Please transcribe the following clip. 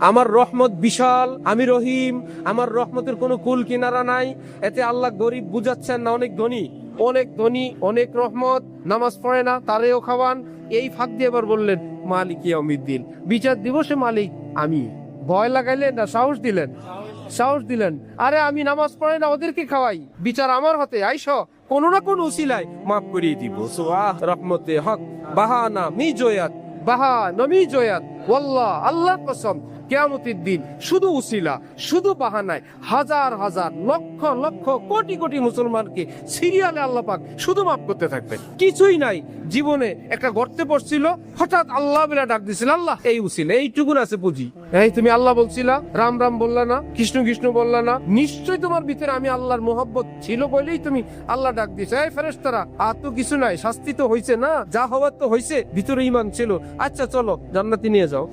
আমার রহমত বিশাল, আমি রহিম, আমার রহমতের কোনো কুল কিনারা নাই। এতে আল্লাহ গরিব বুঝাচ্ছেন না অনেক ধনী, অনেক ধনী, অনেক রহমত, নামাজ পড়ে না তারেও খাওয়ান। এই ফাঁক দিয়ে এবার বললেন মালিক ইয়াউমিদ্দিন, বিচার দিবসে মালিক আমি। ভয় লাগাইলেন না সাহস দিলেন? সাহস দিলেন। আরে আমি নামাজ পড়ে না ওদেরকে খাওয়াই, বিচার আমার হাতে, আইসো কোনো না কোনো উসিলায় মাফ করিয়ে দিব। সুবহান রহমতে হক বাহানা মি জয়াত, বাহা নমি জয়াত ওয়াল্লাহ, আল্লাহ কসম কিয়ামতের দিন শুধু উসিলা, শুধু বাহানায় হাজার হাজার লক্ষ লক্ষ কোটি কোটি মুসলমানকে সিরিয়ালে আল্লাহ পাক শুধু মাফ করতে থাকবেন। কিছুই নাই জীবনে, একটা গর্তে পড়ছিল, হঠাৎ আল্লাহ বলে ডাক দিছিল, আল্লাহ এই উসিলা, এইটুকুন আছে পুঁজি। এই তুমি আল্লাহ বলছিলা, রাম রাম বললা না, কৃষ্ণ কৃষ্ণ বললা না, নিশ্চয়ই তোমার ভিতরে আমি আল্লাহর মোহাব্বত ছিল বলেই তুমি আল্লাহ ডাক দিয়েছে। এই ফেরেশতারা আর তো কিছু নাই, শাস্তি তো হয়েছে না, যা হওয়ার তো হয়েছে, ভিতরে ঈমান ছিল, আচ্ছা চলো জান্নাতে নিয়ে যাও।